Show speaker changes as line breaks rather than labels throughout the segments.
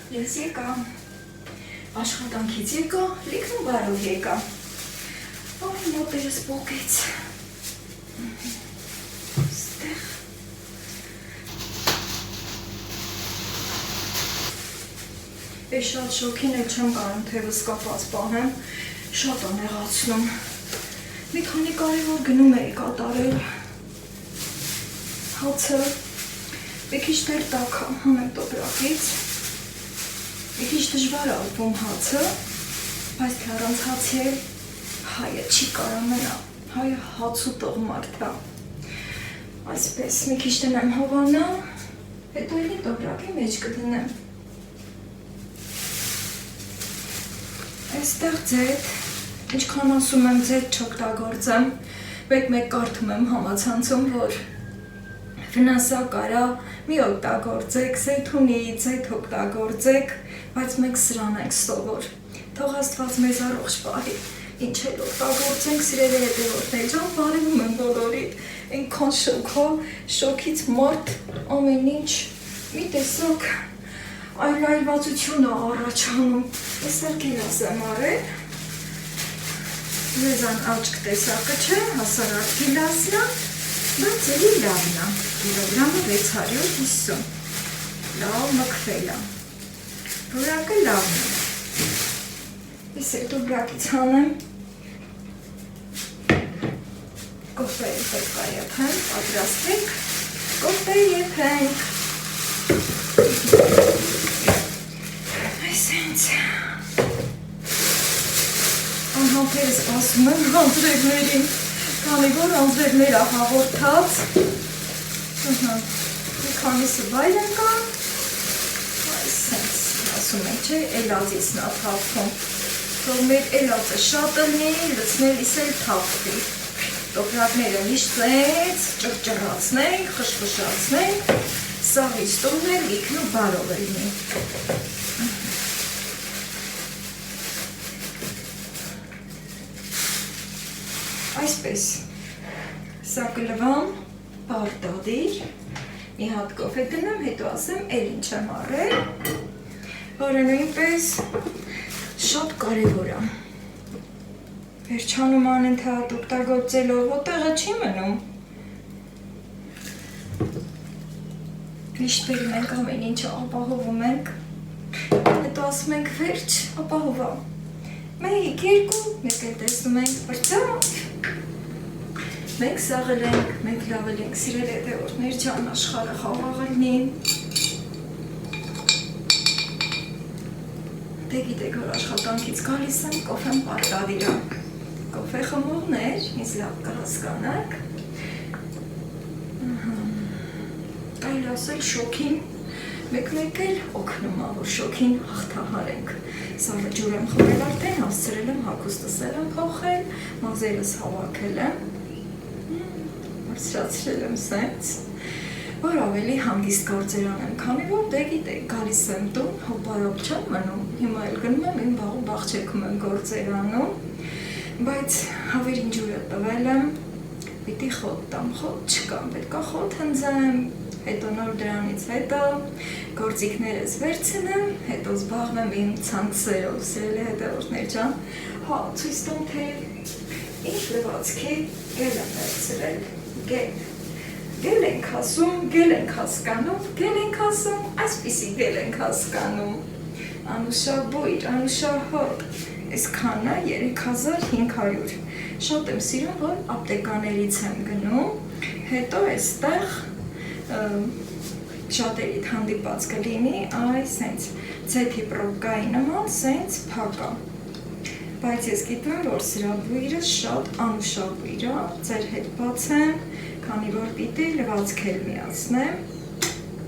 Ես եկա, աշխատանքից եկա, լիքն ու բարով եկա, այ մոտերս բոգեց, ստեղ, ես շատ շոքին էլ չեմ կարում թևս կապած պահեմ, շատ անեղացնում, մի քանի կարևոր գնում էի կատարել, հացը, մի քիչ դեր տաք հանեմ տոպրակից, մի քիչ դժվար ալվում հացը, բայց թե առանց հացի հայը չի կարա մնա, հայը հացու տողմարդ է, այսպես մի քիչ դնեմ հովանա, հետո էլի տոպրակի մեջ կդնեմ, այստեղ ձետ, ինչքան ասում եմ ձետ չօգտագործեմ, մեկ-մեկ կարդում եմ համացանցում, որ վնասա կարա մի օգտագործեք, զեյթունի ձետ օգտագործեք, բայց մենք սրան ենք սովոր, թող Աստված մեզ առողջ պահի, ինչ էլ օգտագործենք սիրելի հետևորդներ ջան, բարևում եմ բոլորիդ, այնքան շոքից մարդ ամեն ինչ մի տեսակ այլայլվածություն է առաջանում, այստեղ գիլաս եմ արել, մեզան աչք տեսակը չէ, հասարակ գիլասն է, բայց էլի լավն է, կիլոգրամը 650, լավ մքվել է, բուրակը լավն է, ես էլ դուբրակից հանեմ, կոֆե պետք է եփենք, պատրաստենք, կոֆե եփենք, այսենց, անհամբերս ասում եմ անձրևներին, քանի որ անձրևները հաղորդած, մի քանիսը վայր են կան, այսենց, ասում ենք չէ, էլածիսն է թափվում, թող մեր էլածը շատ լնի, լցնելիս էլ թափվի, տոպրակները միշտ ծենց, ճռճռացնենք, խշխշացնենք, սաղից տողներ լիքն ու բարով է լինի։ Այսպես, սա կլվամ, բարդադիր, մի հատ կոֆե դնեմ, հետո ասեմ, էլ ինչ եմ առել, որը նույնպես շատ կարևոր է։ Վերջանում անընդհատ օգտագործելով, ոտեղը չի մնում։ Միշտ բերում ենք ամեն ինչը ապահովում ենք, հետո ասում ենք վերջ, ապահովա։ Մեկ, երկու, մեկ էլ տեսնում ենք բրծավ։ Մենք սաղել ենք, մենք լավել ենք, սիրել հետևորդներ ջան, աշխարհը խաղաղ լինի։ Դե գիտեք, որ աշխատանքից գալիս եմ, կոֆեն պարտադիր է։ Կոֆե խմողներ, ինձ լավ կհասկանաք։ Այլ ասել շոքին, մեկ-մեկ էլ օգնում է, որ շոքին հաղթահարենք։ Սաղը ջուր եմ խմել արդեն, հասցրել եմ, հագուստս եմ փոխել, մազերս հավաքել եմ, բարձրացրել եմ սենց, որ ավելի հանգիստ գործեր անեմ, քանի որ դե գիտեք, գալիս եմ տուն, հոպարոպ չեմ մնում, հիմա էլ գնում եմ, իմ բաղում բաղչեքում եմ գործեր անում, բայց հավերին ջուրը տվել եմ, պիտի խոտ տամ, խոտ չկամ, պետք է խոտ հնձեմ, հետո նոր դրանից հետո գործիքներս վերցնեմ, հետո զբաղվեմ իմ ցանցերով, սիրելի հետևորդներ ջան, հա, ցույց տամ թե ինչ լվացքի գել եմ վերցրել, գել ենք ասում, գել ենք հասկանում, գել ենք ասում, այսպիսի գել ենք հասկանում, անուշա բույր, անուշա հոտ, այսքան է 3500, շատ եմ սիրում, որ ապտեկաներից եմ գնում, հետո այստեղ շատերիդ հանդիպած կլինի, այ սենց ձեթի պրոբկայի նման սենց փակա, բայց ես գիտեմ, որ սրա բույրը շատ անուշա բույր է, ձեր հետ բացեմ, քանի որ պիտի լվացքել միացնեմ,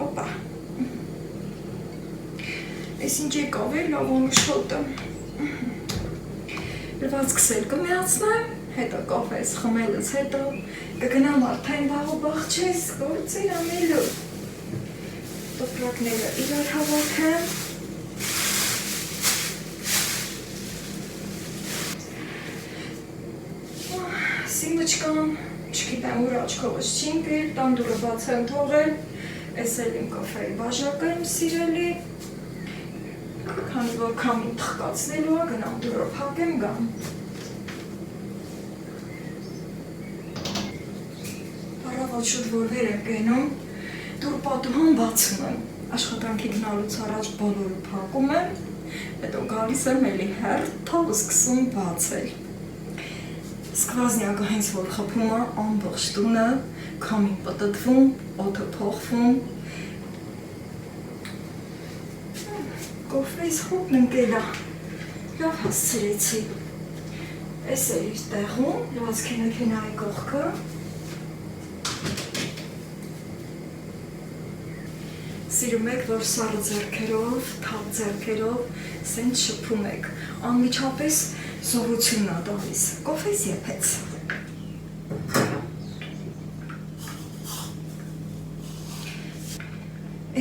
օպա, ես ինչ եկավ է լավ անուշոտը, լվացքս էլ կմիացնեմ, հետո կոֆես խմելուց հետո կգնամ արդեն բաղու բաղչես, գործեր ամելու, տոպրակները իրար հավաքեմ, սիմուչկան, չգիտեմ ուր աչքովս չի ընկել, տանդուրը բաց եմ թողել, ես էլ իմ կոֆեի բաժակը եմ սիրելի, Քանի որ քամին թխկացնելու է, գնամ դուրը փակեմ գամ։ Առավոտ շուտ որ վեր եմ կենում, դուր պատուհան բացում եմ, աշխատանքի գնալուց առաջ բոլորը փակում եմ, հետո գալիս եմ էլի հերթով սկսում բացել։ Սկվազնյակը հենց որ խփում է ամբողջ տունը, քամին պտտվում, օդը փոխվում։ Կոֆեից խոպն ընկել է, լավ հասցրեցի։ Էս էլ իր տեղում, լվացքի մեքենայի կողքը։ Սիրում եք, որ սառը ձեռքերով, թավ ձեռքերով սենց շփում եք, անմիջապես զորությունն է տալիս, կոֆեից եփեց։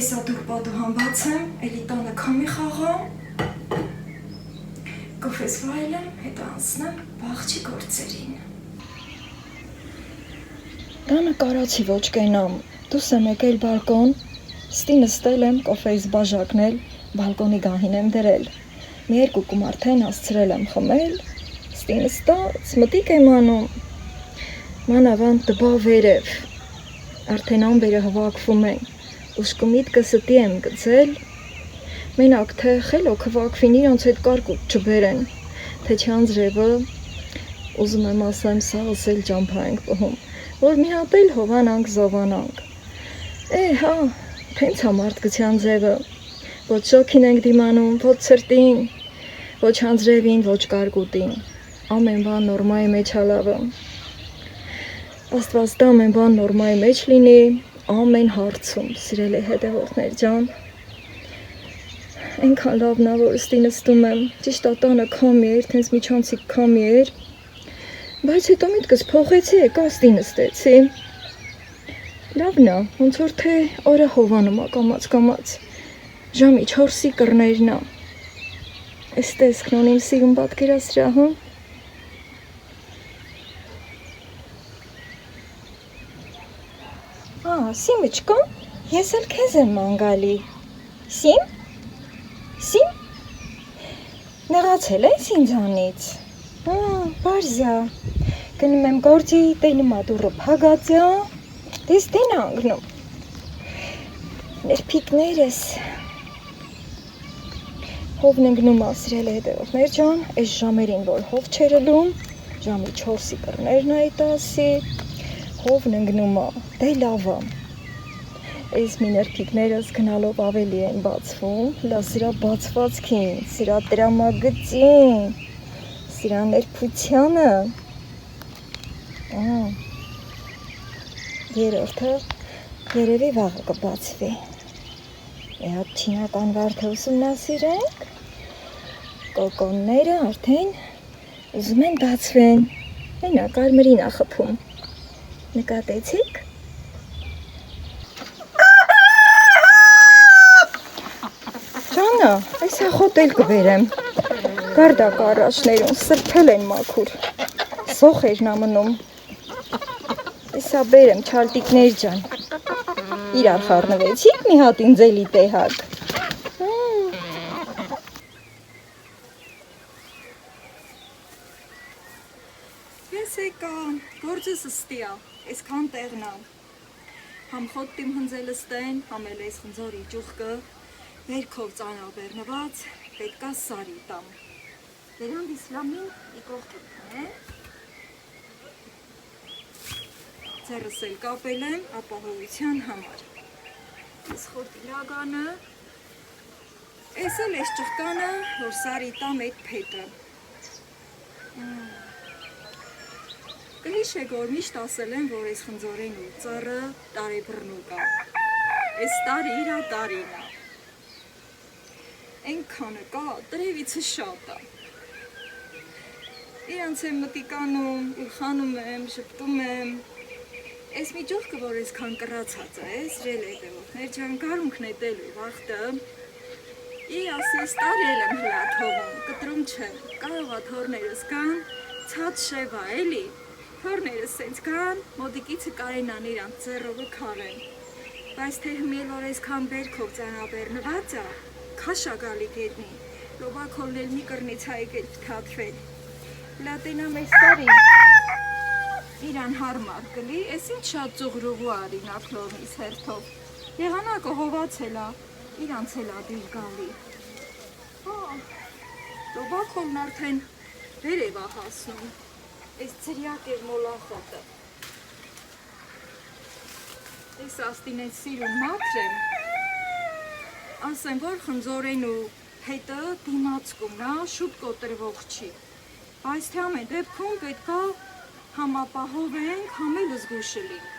Էսա դուր պատուհան բացեմ, էլի տանը քամի խաղամ, կոֆեզ վայելեմ, հետո անցնեմ բաղջի գործերին։ Տանը կարացի ոչ կենամ, դուս եմ եկել բալկոն, ստի նստել եմ, կոֆեից բաժակնել, բալկոնի գահին եմ դրել, մի երկու կումարդեն հասցրել եմ խմել, ստի նստած, մտիկ եմ անում, մանավանդ տբա վերև, արդեն ամբերը հվակվում են, ուշկումիտքը ստի եմ գծել, մենակ թե խելոք հվակվին իրանց հետ կարկուտ չբերեն, թե չանձրևը, ուզում եմ ասեմ սաղս էլ ճամփա ենք պհում, որ մի հատ էլ հովանանք զովանանք, հա, թենց համարդկության ձևը, ոչ շոքին ենք դիմանում, ոչ ցրտին, ոչ անձրևին, ոչ կարկուտին, ամեն բան նորմայի մեջ հալավը, աստված դա ամեն բան նորմայի մեջ լինի, ամեն հարցում, սիրելի հետևորդներ ջան, այնքան լավն է, որ ստի նստում եմ, ճիշտ տանը քամի էր, թենց միջանցիկ քամի էր, բայց հետո միտքս փոխեցի, եկա ստի նստեցի, լավն է, ոնց որ թե օրը հովանում է կամաց, ժամի 4-ի կռներն է, էս տեսքն ունիմ սիրում պատկերասրահում, Սիմիչկա, ես էլ քեզ եմ մանգալի, Սիմ, նեղացել ես ինձանից, բարզյա, գնում եմ գործի, տենում ադուրը պագացյա, դես դեն անգնում, ներպիկներս, հովն ընգնում ասրել է հետևողներ ջան, այս ժամերին, որ հով չերելում, ժամի 4-ի կռներն այդ ասի, հովն ընգնում է, դե լավա, այս մի ներպիկներս գնալով ավելի են բացվում, լա սիրա բացվածքին, սիրա տրամագծին, սիրա ներպությանը, երորդը երևի վաղը կբացվի, հատ չինական վարդը ուսումնասիրենք, կոկոնները արդեն ուզում են բացվեն, այնա կարմրին է խփում, նկատեցիք? Ջանա, այս ախոտ էլ կվերեմ, գարդակ առաջներուն, սրբել են մաքուր, սոխերն ամնում, Իսա բերեմ չալտիկներ ջան, իրար խառնվեցիք մի հատ ինձ էլի տեհակ, Ես եկա, գործս ստիա, այսքան տեղնա, համ խոտտիմ հնձել ստեն, համ էլ այս խնձորի ճուղկը, վերքով ծանաբերնված, պետքա սարի տամ, վերանդ իսլամին իկողքին է, ձերս էլ կապել եմ ապահովության համար, ես խոտի լագանը, ես էլ ես ճղկանը, որ սարի տամ այդ պետը, կհիշեք, որ միշտ ասել եմ, որ այս խնձորեն ու ծառը տարեբռնու կա, այս տարի իրա տարին է, այնքանը կա, տրևիցը շատ է, իրանց եմ մտիկանում, ուխանում եմ, շպտում եմ, այս մի ճողկը, որ այսքան կռացած է, սրել է հետևողներ ջան, գարունքն է տելու վաղտը, ասես տարել եմ հլատ հովում, կտրում չեմ, կարող է թորներս կան, ցած շևա էլի, թորներս սենց կան, մոդիկիցը կարենան իրանց ձեռովը քարեն, բայց թե հմիել որ այսքան բերքով ծանաբերնված է, քաշա գալի գետնի, լոբակոլն էլ մի կրնից հայգել թաթվել, լատենա մեզ սարին, իրան հարմար կլի, ես ինչ շատ ծուղրուղու արին ակլորնից հերթով, եղանակը հովացելա, իրանց էլ ադիր գալի, լոբակոլն արդեն վերև ահասնում, ես ծրյակ էր մոլախոտը, ես աստին են սիրուն մատրեմ, ասեմ, որ խնձորեն ու հետը դիմացկում նա շուտ կոտրվող չի, բայց թե ամեն դեպքում պետքա համապահովենք, համել զգուշը լինք,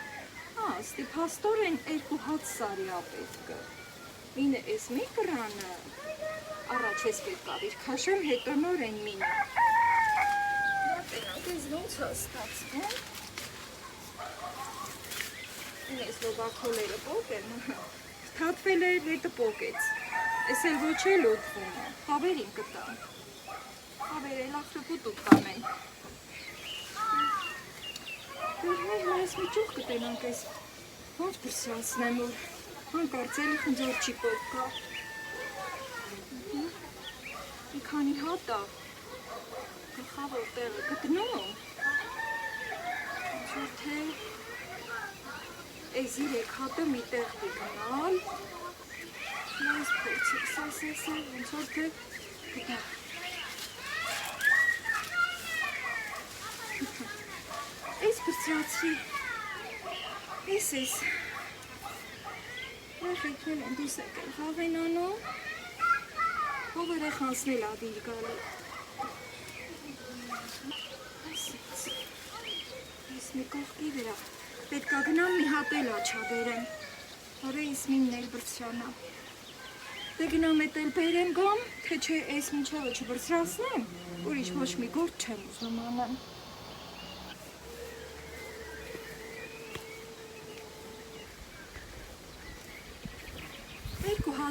ստիպաստորեն 2 հատ սարի ապետքը, մինը ես մի կրանը, առաջ ես պետք ավիր քաշեմ, հետո նոր են մինը, տենանք ես ոնց հաստացվում, ես լոբակոլերը պոկ եմ, թատվել էր, հետը պոկեց, ես էլ ոչ էլ ուտվում է, հավերին կտամ, հավեր էլ ախրպուտ կանեն, ես մի ճուղ կտենանք ես, ոնց բրսացնեմ, որ հանկարծելի խնձոր չի պոկա, մի քանի հատա, գլխավոր տեղը գտնում, ոնց որ թե այս 3 հատը մի տեղ գնալ, նայս փորձի, ոնց որ թե գտա, այս բրծրացրի, ես, երեխեքնել են դուս եկել խաղ են անում, ով երեխանցնել ադիր գալի, ես մի կողքի վրա, պետքա գնամ մի հատ էլ աչաբերեմ, որը ես մինն էլ բրծրանա, դե գնամ էտ էլ բերեմ գամ, թե չէ ես մինչևը չբրծրացնեմ, ուրիշ ոչ մի գործ չեմ ուզում անեմ,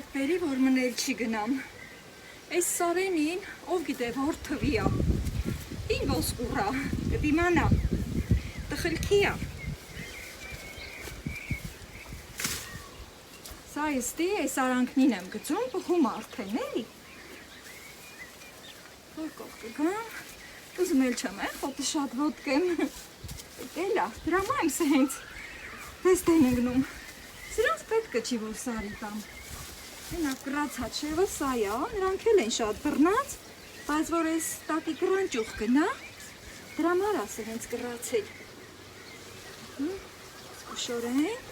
հատ բերի, որ մնել չի գնամ, այս սարենին, ով գիտե, որ թվիա, ին ոսկուրա, գդիմանա, տխլքիա, սա եստի, այս արանքնին եմ գծում, պխում արդեն, էլի, որ կող կգամ, ուզում էլ չեմ, խոտը շատ ոտկեմ, էլա, դրամա եմ սենց, դես դեն ընգնում, սրանց պետքը չի, որ սարի տամ, Հենա կրած հաչևը սա է, նրանք էլ են շատ բռնած, բայց որ ես տակի կրանճուղ գնա, դրա մարաս է հենց կրացել, զգուշորեն,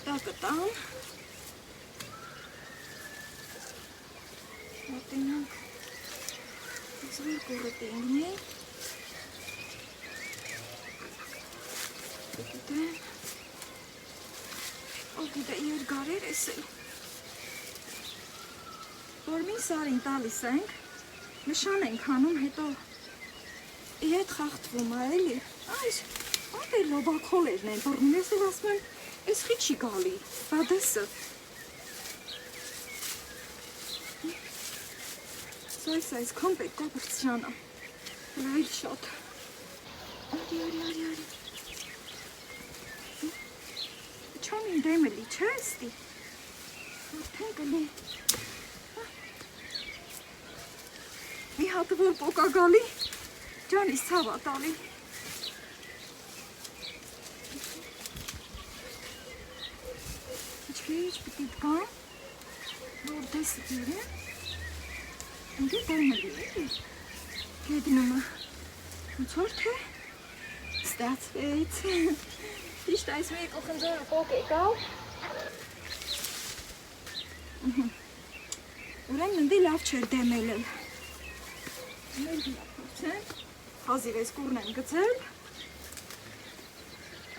տակը տամ, մոտենանք, զվեր կորը տենգնի, գիտեմ, ով գիտե երկար ես էլ, որ մի սարին տալիս ենք, նշան ենք հանում, հետո իհետ խաղթվում է, էլի, այս, ատ է լոբակոլերն են բռնում, ես էլ ասում եմ, ես խի չի գալի, բադեսը, այս կոն պետքա բրծրանա, լայլ շատ, արի, չոն իմ դեմը լի, չէ եստի, արդեն կլի, մի հատը որ պոկա գալի, ջանիս ցավա տալի, իչվիչ պիտի դգամ, որ դեսը դիրեմ, ինգի դայմը լի, գեդնումը, ոնց որ թե, ստացվեց, ճիշտ այս մի եկող խնձորը պոկ եկավ, ուրեն մնդի լավ չեր դեմել էլ, մեր հիապորցեն, հազիվ ես կուրն եմ գծել,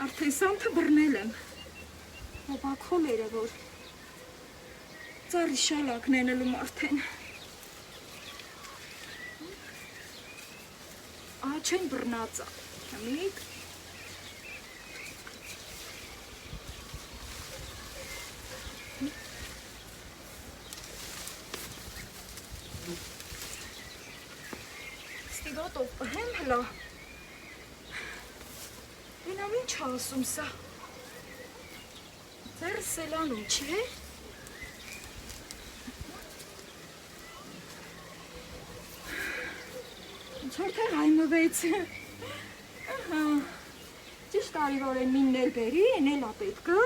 արդեն սանթը բրնել եմ, հոբակոլերը, որ ծարի շալակն են ելում արդեն, չեն բռնածա, հմիկ, ստիգոտով պհեմ հլա, ինամ ինչ ասում սա, ձերս սելանում չի է, թե հայմվեց։ Ճիշտ արի, որ են մինն էլ բերի, են էլ ապետկը։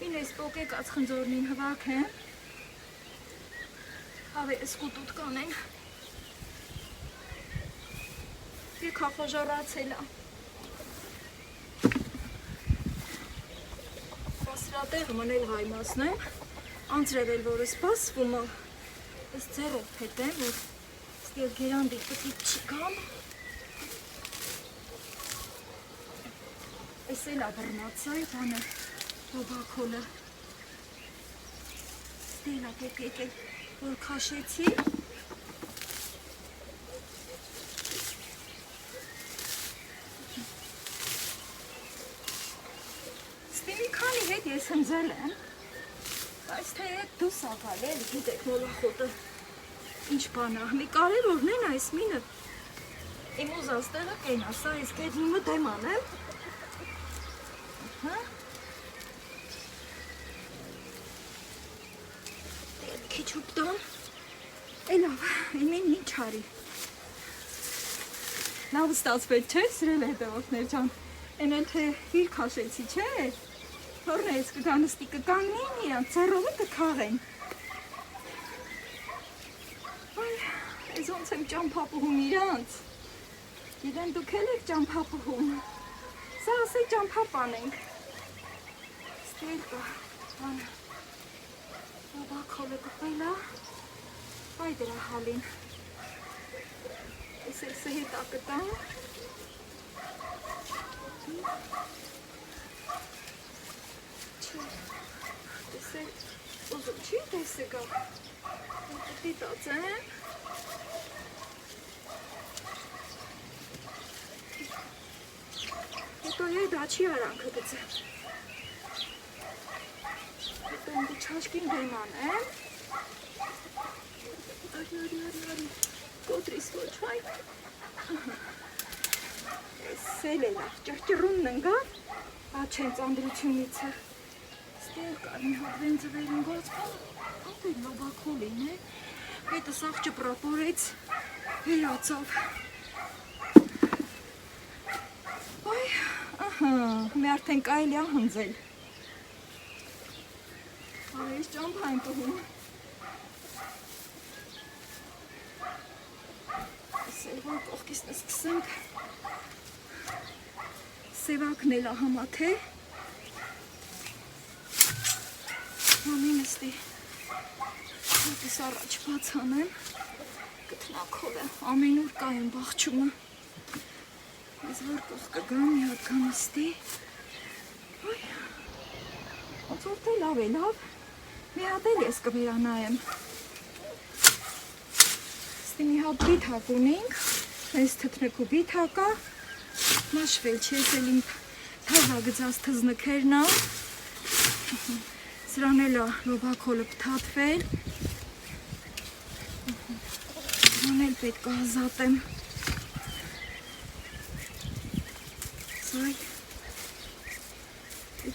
Մին ես պոկեկած խնձորնին հվակ են։ Հավե սկուտուտ կանեն։ Եկ հախոժարացել է։ Սրատեղ մնել հայմասնեմ, անցրևել, որ ես բասվում է, ես ձերով հետեմ, որ ստիև գերանդի պտիտ չիկամ, ես էլ աբրնացա է բանը, հոբակոլը, ստիել ապոկեկ էլ, որ կաշեցի, ես հնձել եմ, բայց թե ետ դու սակալ էլ, գիտեք մոլախոտը ինչ բան է, մի կարևորն են այս մինը, իմ ուզաստեղը կեն ասա, ես գետնիմը դեմ անեմ, դետ քիչ ուպտան, լավ, իմին ինչ հարի, լավ ստացվել չէ, սրել հետևորդներ ճան, են էլ թե իր կաշեցի չէ, Հորն ես կգանստի կկանգնին իրանց, ծերովը կքաղեն։ Այ, ես ոնց եմ ճամփապուհում իրանց։ Գիտեն դուք էլ եք ճամփապուհում։ Սա ասի ճամփապան ենք։ Ստիլ կա, բանը։ Բաբակ հոլը կպելա։ Այ դրա հալին։ Ես էլ սհետ ակտան։ Տեսեք, ուզում չի տեսեք ա, դիտած եմ, հետո ետ աչի արանքը գծեմ, հետո ինգի չաշկին բեման եմ, արի, կոտրիս ոչ հայ, սել է լավ, ճրճրունն ընգա, աչեն ծանդրությունից է, Կարին հատվեն ձվերին գոց, ապել լոբակոլին է, հետը սաղ ճպրապորեց, հերացավ։ Ոյ, մի արդեն կայլ է հնձել։ Արեիս ճամփա են պհում։ Սել որ կողքիսն սկսենք, սևակն էլ ահամաթե, Ամին եստի, հատիս առաջ բաց անեմ, գտնաքով է, ամենուր կա եմ բաղչումը, ես որ կող կգամ, մի հատ կամ եստի, ոնց որ թե լավ է լավ, մի հատ էլ ես կվերանայեմ, եստի մի հատ բիթակ ունենք, ես թտնեկու բիթակա, մաշվել չի, ես էլ իմ թավագծած թզնքերնա, Սրան էլ լոբակոլը պթատվել, սրան էլ պետք է ազատեմ, սայ,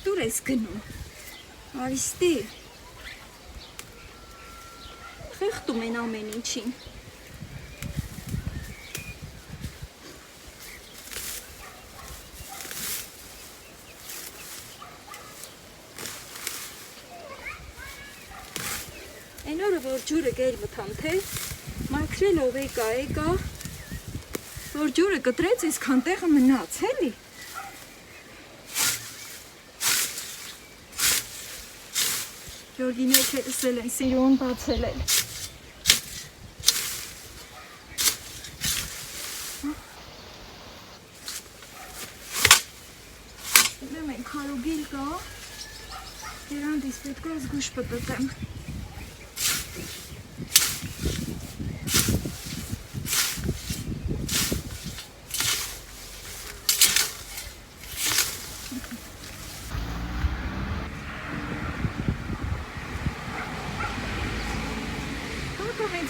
դուր ես գնում, արիստի, խեղտում են ամեն ինչին, որ ջուրը գեր մթամ թե, մաքրելով եկա, որ ջուրը կտրեց, ես քանտեղը մնաց, էլի։ Գյորգին եք էսել են, սիրուն բացել են։ Դեմ են քարուգիլ կա, երանդիս պետք է զգուշ պտտեմ։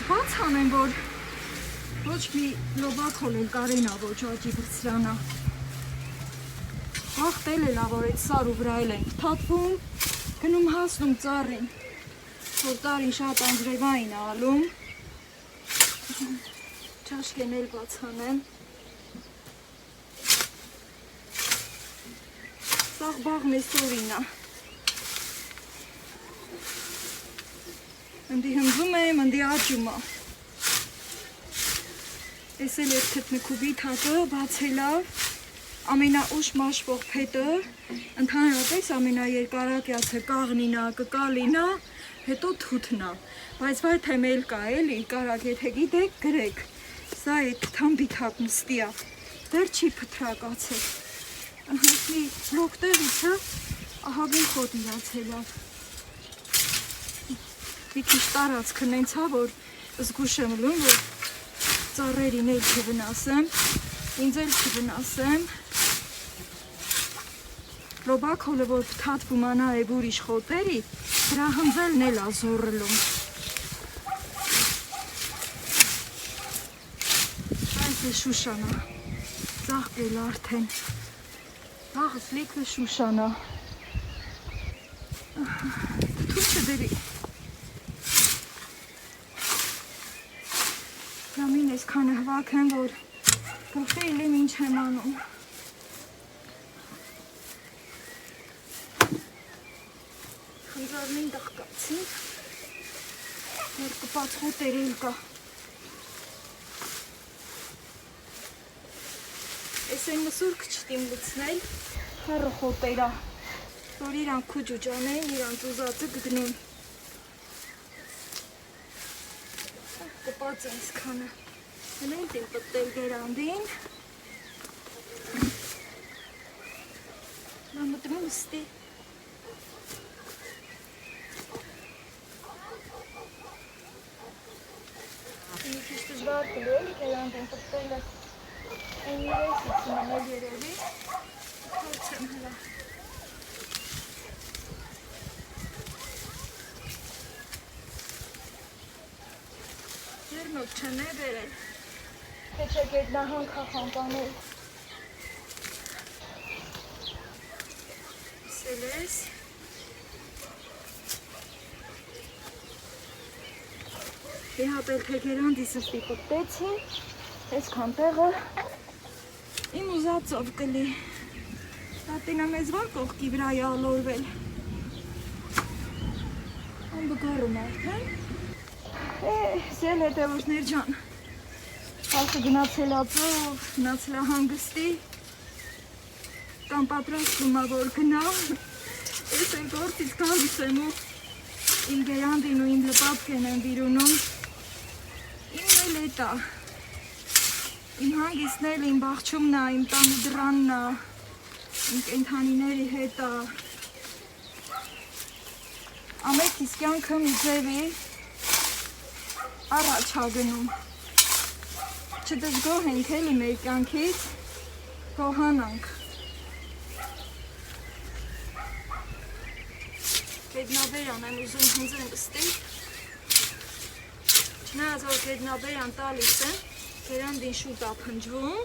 Բաց անեմ, որ ոչ մի լոբակոլ էլ կարենա, ոչ աճի բրծրանա։ Հաղթել էլա, որ այդ սարու վրա էլ են պթատվում, գնում հասնում ծառին, որ տարին շատ անձրևային ալում, չաշկեն էլ բաց անեմ, Սաղ բաղն է սորինա։ Ընդի հնձում եմ, ընդի աճում է։ Տեսել էր թտնկուբի թակը, բացելավ, ամենաուշ մաշվող փետը, ընդհանրապես ամենաերկարակյացը կաղնինա, կկալինա, հետո թութնա, բայց վայ թեմ էլ կա էլի, կարակ եթե գիտեք գրեք, սա է թամբի թակ նստիա, դեր չի պտրակացել, մի լոկտեղիցը ահագին խոտ իրացելավ, մի քիչ տարածքը նենցա, որ զգուշ եմ լուն, որ ծառերին էլ չվնասեմ, ինձ էլ չվնասեմ, Ռոբակոլը, որ թատվում անա է ուրիշ խոտերի, դրա հնձելն էլ ազորրլում։ Այս է Շուշանա, ծաղկել արդեն, վաղս լիքը Շուշանա, թութը դրի, Ռամին ես քանը հվակ եմ, որ գլխի իլեմ ինչ եմ անում։ Խնձարնին դղկացին, որ կպած խոտեր էլ կա։ Ես են մսուր կչտիմ լծնել, հեռը խոտերա, որ իրանք քուջուջանեն, իրանք ուզածը գգնեն։ Կպած այս քանը, հնենք եմ պտտել գերանդին, նա մտնում ստի, մի քիչ դժվար կլել, գերանդին պտտելը, այն իրեսից մնել երևի, հորց եմ հլա։ Ջերնոտ չն է բերել, թե չէ գետնահան կախանկանել, սել ես, Իհապել թեքերանդի սրտի պտտեցին, ես կանտեղը իմ ուզածով կլի, տատինա մեզ վար կողքի վրա է ալորվել, անբգարում արդեն, սել հետևորդներ ջան, հալքը գնացել ածով, գնացել հանգստի, կամ պատրաստում որ գնա, ես են գործից գալիս եմ ու իմ գերանդին ու իմ լպատկեն եմ վիրունում, իմն էլ էտա, իմ հանգիստն էլ իմ բաղչումն է, իմ տան ու դրանն է, իմ կենթանիների հետ է, ամեկ իս կյանքը մի ձևի առաջ հագնում, չդժգոհ ենք էլի մեր կյանքից, գոհանանք, գետնաբերան եմ ուզում հնձեմ ստի, չնայած որ գետնաբերան տալիս եմ, գերանդին շուտ է փնջվում,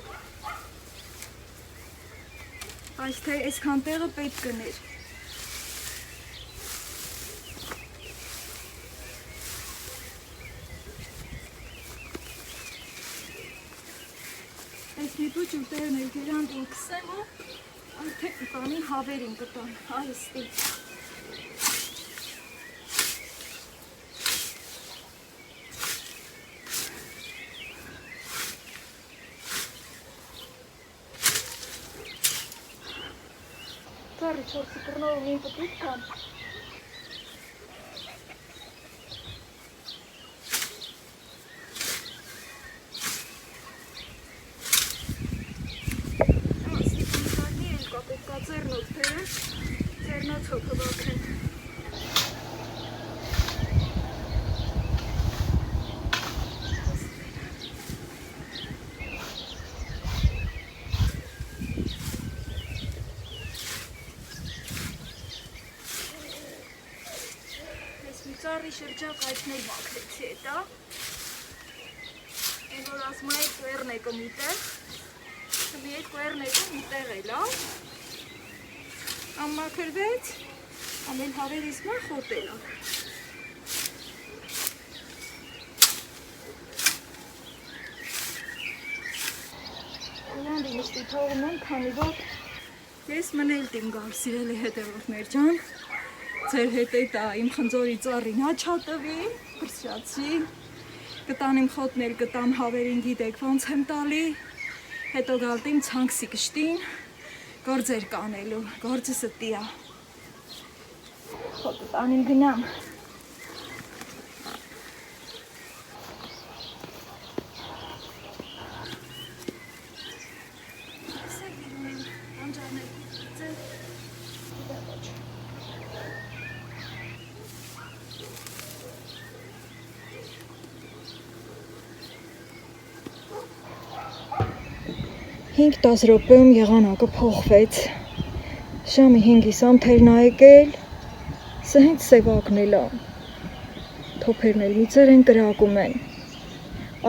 բայց թե այսքան տեղը պետք կներ։ Այս մի բուջ ուտերն էլ գերանդին կսեմ ու արդեն կտանին հավերին կտան, այստի։ Ծառի չորսի կրնով մին պտույտ կան։ Սիպնիկարնի են կա պետքա ձերնոց թերը, ձերնոցով հվակեն։ Ծառի շրջակ այդներ մաքրեցի էտա, են որ ասում է կուերնեկը մի տեղ, մի այդ կուերնեկը մի տեղ է լավ, ամմաքրվեց, ամեն հավերիս մա խոտել է։ Ուրանդ ինստի թողում եմ, քանի որ Ես մնել տիմ գալ, սիրելի հետևորդներ ջան, ձեր հետ էտա իմ խնձորի ծառին հաչատվի, կրսյացի, կտան իմ խոտնել, կտամ հավերին գիտեք ոնց եմ տալի, հետո գալ տիմ ցանքսի կշտին, գործեր կանելու, գործը ստիա, խոտը տանիմ գնամ, Հինգ 10 րոպեում եղանակը փոխվեց, ժամի 5-ին թերն ա եկել, սա հենց սևակն էլ ա, թոփերն էլ միծեր են կրակում են,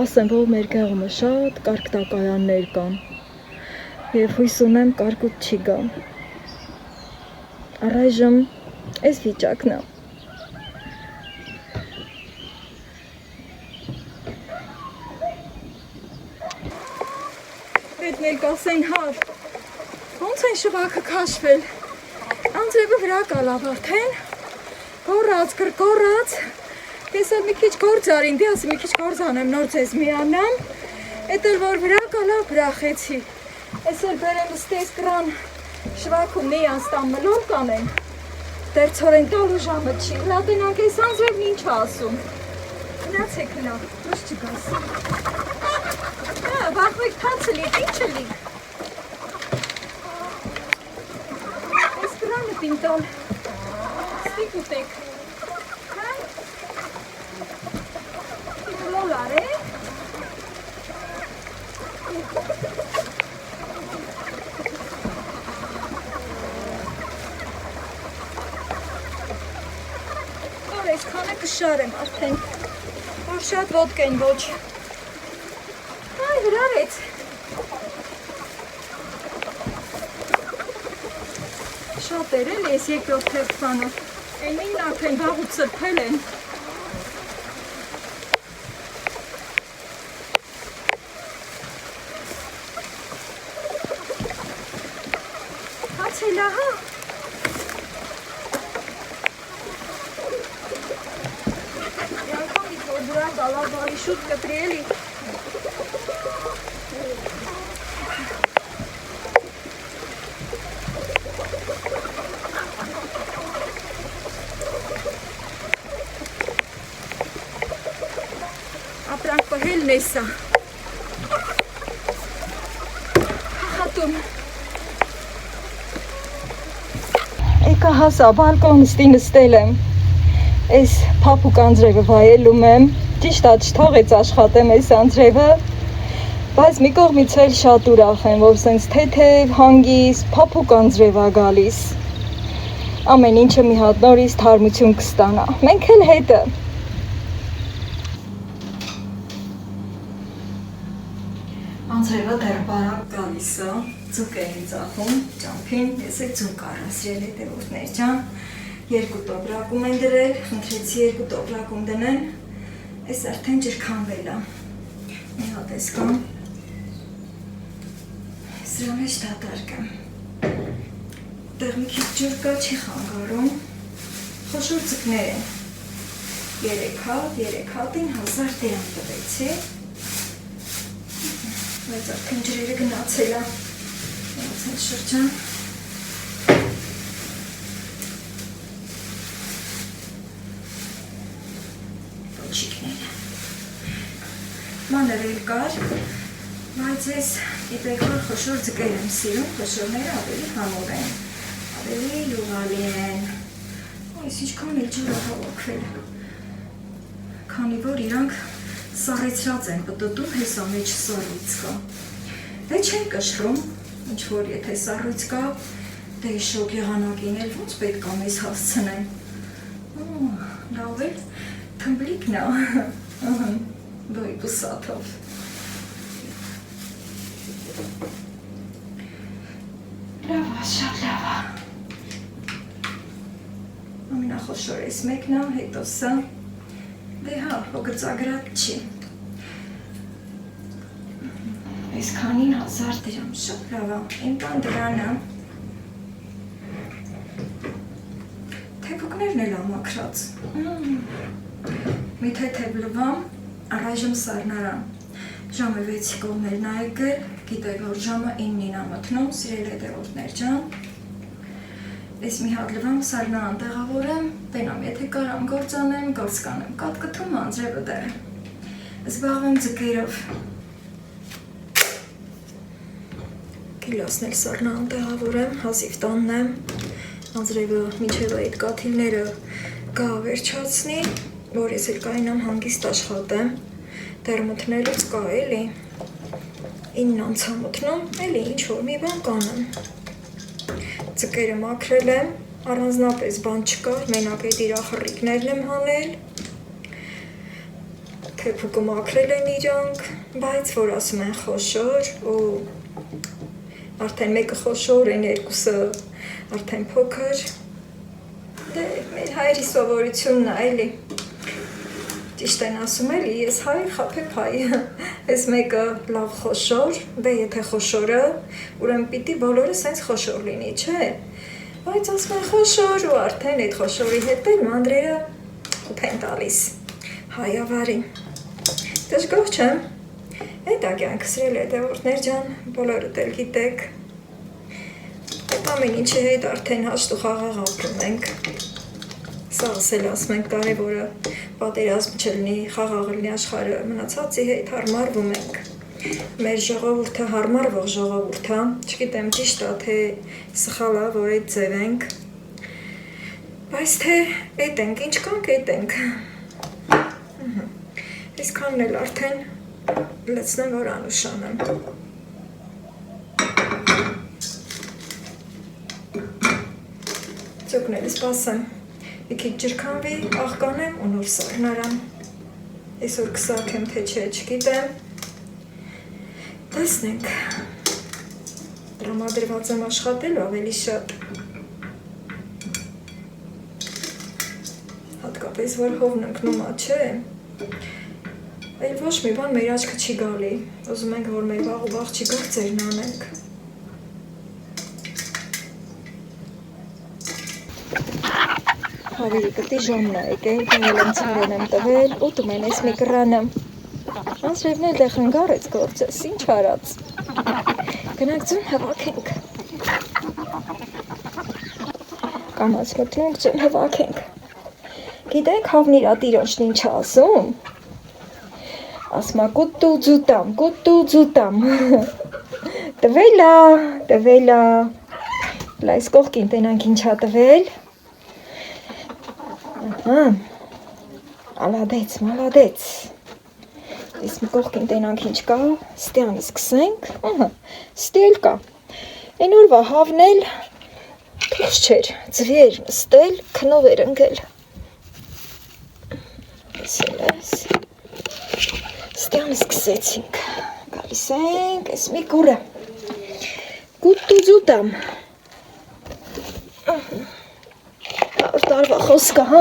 ասեմ, որ մեր գեղումը շատ կարկ տակայաններ կան, և հույս ունեմ կարկուտ չի գա, առայժմ այս վիճակն ա, Հետնել կասեն հավ, ոնց են շվակը կաշվել, անձրևը վրա կալավ արդեն, գորած, կրկորած, ես էլ մի քիչ գործ արին, դի ասի մի քիչ գործ անեմ, նոր ձեզ միանամ, էտ էլ որ վրա կալավ վրախեցի, ես էլ բերեմ ստես կրան շվակում նեյան ստան մլոր կանեն, դեր ծորեն տալու ժամը չի, լատենանք ես անձրևն ինչ ասում, գնացեք հնա, դուս չգաս, վախվեք թացը լիք, ինչը լիք, ես կրանը տիմ տալ, ստիք ուտեք, լոլար է, որ ես քանը կշարեմ արդեն, որ շատ ոտք են ոչ, վրարեց, շատ էր էլ ես երկրորդ թերթվանը, այնին արդեն վաղուց սրբել են, հացել ահա, յանգամից որ դրա գալաբարի շուտ կտրի էլի, ապրանք պահելն է սա, հատում, եկա հասա, բալկոնստի նստել եմ, ես պապուկ անձրևը վայելում եմ, ճիշտ աչ թողեց աշխատեմ ես անձրևը, բայց մի կողմից էլ շատ ուրախ եմ, որ սենց թեթև, հանգիս, պապուկ անձրև ա գալիս, ամեն ինչը մի հատ նորից թարմություն կստանա, մենք էլ հետը, Անձրևը դեռ բարակ գալիս է, ձուկ էին ծախում, ճամփին, ես էլ ձուկ առասրել հետևորդներ ջան, 2 տոպրակում են դրել, խնդրեցի 2 տոպրակում դնեն, ես արդեն ջրքանվել է, մի հատ ես կամ, սրա մեջ դատարկ եմ, դեղ մի քիչ ջուր կա չի խանգարում, խոշոր ձկներ են, 3 հատին 1000 դրամ տվեցի, Մեծ արդեն ջրերը գնացել է, գնացել շրջան, ոչիկները, մանր էլ կար, բայց ես գիտեք որ խոշոր ձկեր եմ սիրում, խոշորները ավելի համոր են, ավելի լուղալի են, այս ինչքան էլ ջուրը հավաքվել, քանի որ իրանք սառեցրած են պտտում, հեսա մեջ սառույց կա, դե չեն կշռում, ինչ որ եթե սառույց կա, դե շոկ եղանակին էլ ոնց պետք է մեզ հասցնեն, լավ էլ թմբլիկն է, բոյ պուսաթով, լավ է, շատ լավ է, ամենախոշոր ես մեկն է, հետո սա, դե հա, հոգրծագրատ չի, ես քանին 1000 դրամ, շատ լավ է, իմ տան դրանը, Կոկներն էլ ամաքրած։ Մի թեթև լվամ, առայժմ սառնարան։ Ժամը 6-ի կողմերն ա եկել, գիտեք, որ ժամը 9-ին ա մթնում, սիրելի հետևորդներ ջան։ Ես մի հատ լվամ, սառնարան տեղավորեմ, տենամ, եթե կարամ գործ անեմ, գործ կանեմ, կատկթում անձրևը դեմ։ Զբաղվեմ ձկերով։ Գիլասն էլ սառնարան տեղավորեմ, հազիվ տաննեմ, անձրևը մինչև այդ կաթիլները գա վերջացնի, որ ես էլ կայնամ հանգիստ աշխատեմ, դեռ մտնելուց կա էլի, 9 անցա մտնում, էլի ինչ-որ մի բան կանեմ։ Ձկերը մաքրել եմ, առանձնապես բան չկար, մենակ այդ իր ախռիկներն եմ հանել, թեփուկը մաքրել են իրանք, բայց որ ասում են խոշոր ու արդեն մեկը խոշոր են, երկուսը արդեն փոքր, դե մեր հայրի սովորությունն է էլի, ճիշտ են ասում էլի, ես հայ, խաբեփ հայ, ես մեկը լավ խոշոր, դե եթե խոշորը, ուրեմն պիտի բոլորը սենց խոշոր լինի, չէ, բայց ասում են խոշոր ու արդեն այդ խոշորի հետ էլ մանրերը խուփ են տալիս, հայավարի, դժգոհ չեմ, այդ ագյանքը սիրելի հետևորդներ ջան, բոլորդ էլ գիտեք, այդ ամեն ինչի հետ արդեն հաշտ ու խաղաղ ապրում ենք, սաղս էլ ասում ենք կարևորը պատերազմ չլինի, խաղաղ լինի աշխարհը, մնացածի հետ հարմարվում ենք, մեր ժողովուրդը հարմարվող ժողովուրդ է, չգիտեմ ճիշտ է, թե սխալ է, որ այդ ձև ենք, բայց թե այդ ենք, ինչ կանք այդ ենք, այսքանն էլ արդեն լցնեմ, որ անուշանեմ, ծուկն էլ սպասեմ, մի քիչ ջրքանվի, աղկանեմ ու նոր սառնարան, այսօր կսարքեմ թե չէ, չգիտեմ, տեսնենք, տրամադրված եմ աշխատելու ավելի շատ, հատկապես որ հովն ընկնում ա, չէ, այլ ոչ մի բան մեր աչքը չի գալի, ուզում ենք, որ մեր վաղ ու վաղ չի գործերն անենք, Հավերի կտի ժամն է եկել, գնել եմ ծիրեն եմ տվել, ուտում են ես մի կռանը, անձրևն էլ դեղ ընգարեց գործս, ինչ արած, գնանք ձուն հվակենք, կամաց մտնենք ձուն հվակենք, գիտեք հավն իրա տիրոջն ինչ ասում, ասմա կուտու ձուտամ, տվելա, լայս կողքին տենանք ինչ ա տվել, Մալադեց, ես մի կողքին տենանք ինչ կա, ստյանի սկսենք, ստել կա, են օրվա հավնել, թուղս չեր, ձվի էր նստել, քնով էր ընգել, ստյանը սկսեցինք, գալիս ենք, ես մի կուրը, կուտու ձուտամ, տարվա խոսկա, հա,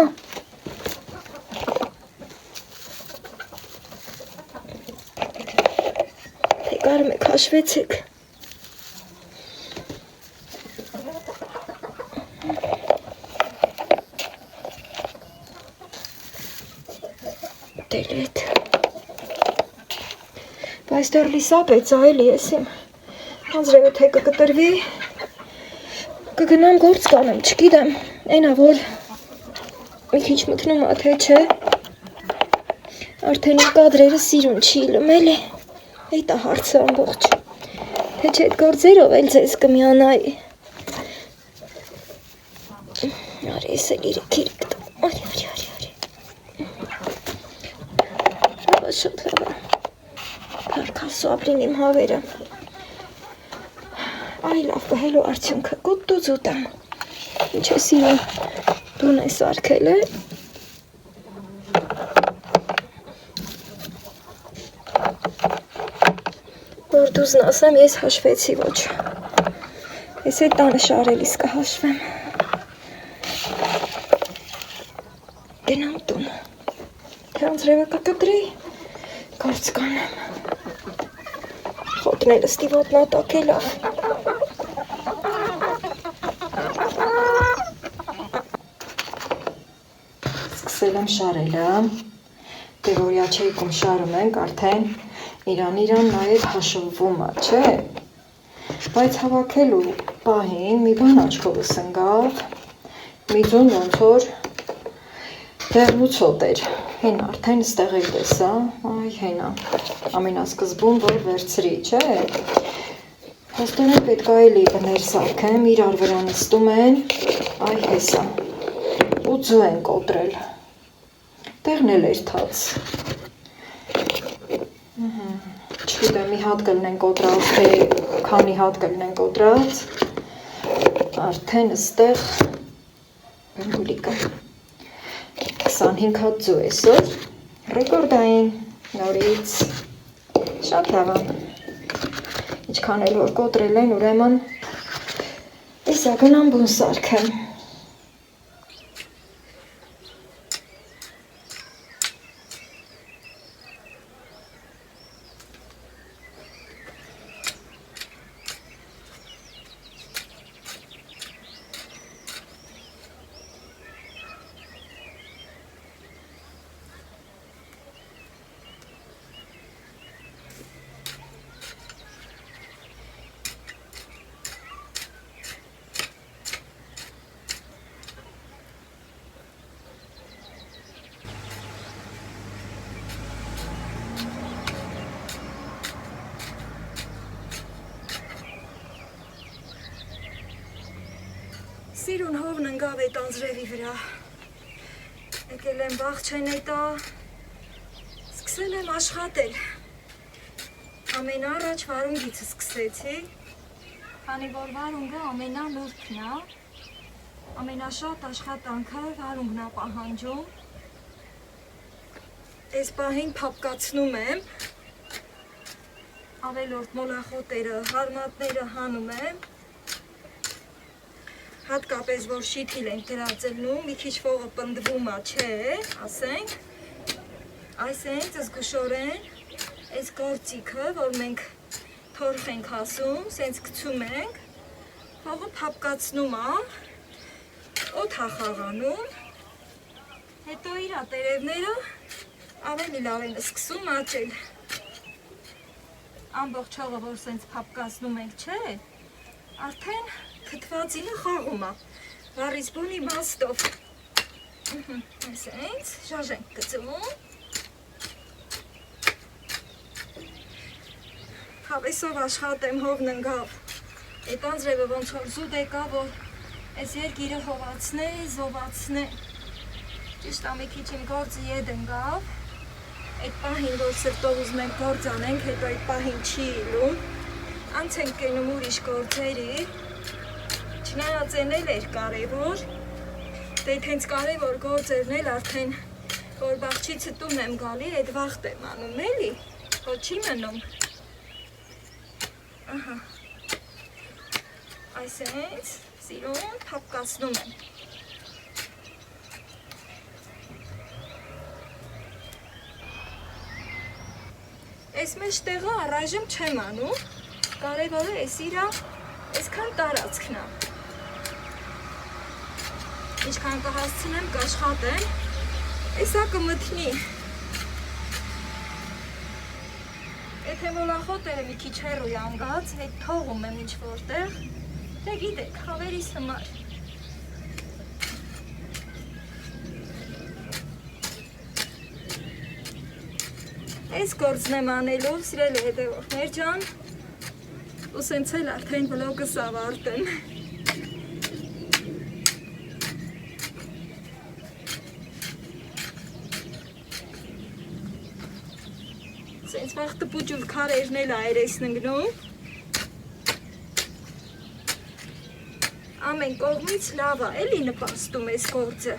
կարում եք հաշվեցեք, դելետ, բայց դեռ լիսապ է ծայելի ես իմ, անձրևը թե կկտրվի, կգնամ գործ կանեմ, չգիտեմ, այնա որ մի քիչ մտնում ա թե չէ, արդեն իմ կադրերը սիրուն չի լմել է, այդ ա հարցը ամբողջ, թե չէ այդ գործերով էլ ձեզ կմիանայի, արի ես էլ իրիք տամ, արի, շատ լավ է, կարկասու ապրին իմ հավերը, այ լավ կհելու արդյունքը, կուտու ձուտամ, ինչ է սիրուն, դուն է սարքել է, որ դուզն ասեմ, ես հաշվեցի ոչ, ես այդ տանը շարելիս կհաշվեմ, գնամ տուն, թե անձրևը կկտրի, գործ կանեմ, խոտները ստիվոտնա տակելով, սկսել եմ շարելը, դե որ յաչեյքում շարում ենք, արդեն իրան նաև հաշվվում է, չէ, բայց հավաքելու պահին մի բան աչքովս ընկավ, մի ձուն ոնց որ դեղնուց հոտ էր, հեն արդեն ստեղ էլ տեսա, այ հենա, ամենասկզբում որ վերցրի, չէ, հաստորեն պետք է էլի բներ սարքեմ, իրար վրա նստում են, այ հեսա, ու ձու են կոտրել, տեղն էլ էր թաց, չգիտեմ մի հատ կլնեն կոտրած, թե քանի հատ կլնեն կոտրած, արդեն ստեղ բնգուլիկը, 25 հատ ձու էսօր, ռեկորդային, նորից, շատ լավան, ինչքան էլ որ կոտրել են, ուրեմն, իսա գնամ բուն սարքեմ, Սիրուն հովն ընկավ էտ անձրևի վրա, եկել եմ բաղչեն էտա, սկսել եմ աշխատել, ամեն առաջ վարունգիցը սկսեցի, քանի որ վարունգը ամենանուրդն է, ամենաշատ աշխատանքը վարունգն է պահանջում, այս պահին փափկացնում եմ, ավելորդ մոլախոտերը, հարմատները հանում եմ, հատկապես, որ շիթիլ ենք դրածելնում, մի քիչ ֆողը պնդվում է, չէ, ասենք, այսենք զգուշորեն, այս գործիքը, որ մենք թորխ ենք ասում, սենց կցում ենք, ֆողը փափկացնում է, օդ հախաղանում, հետո իրա տերևները ավելի լավ են սկսում աճել, ամբողջ հողը, որ սենց փափկացնում ենք, չէ, արդեն թթվածինը խաղում է, վառից բուն իմաստով, այսենց, շարժ ենք գծում, հավեսով աշխատեմ հովն ընկավ, էտ անձրևը ոնց որ զուտ եկա, որ այս երգիրը հովացնե, զովացնե, ճիշտ ամի քիչ իմ գործը եդ ընկավ, էտ պահին, որ սրտով ուզում ենք գործ անենք, հետո էտ պահին չի իլում, անց ենք կենում ուրիշ գործերի, չնայած են էլ էր կարևոր, դե հենց կարևոր գործերն էլ արդեն, որ բաղչիցը տուն եմ գալի, այդ վաղտ եմ անում էլի, որ չի մնում, ահա, այսենց, սիրուն, փափկացնում եմ, այս մեջ տեղը առայժմ չեմ անում, կարևորը էս իրա, այսքան տարածքն է, ինչքան կհասցնեմ կաշխատեմ, էսա կմթնի, եթե մոլախոտերը մի քիչ հեռու անգած, հետ թողում եմ ինչ որտեղ, դե գիտեք, հավերիս համար, այս գործն եմ անելու, սիրելի հետևորդներ ջան, ու սենց էլ արդեն վլոգս ավարտեմ, սենց վաղ տպուջուլ քարերն էլ այրեսն ընգնում, ամեն կողմից լավ է, էլի նպաստում ես գործը,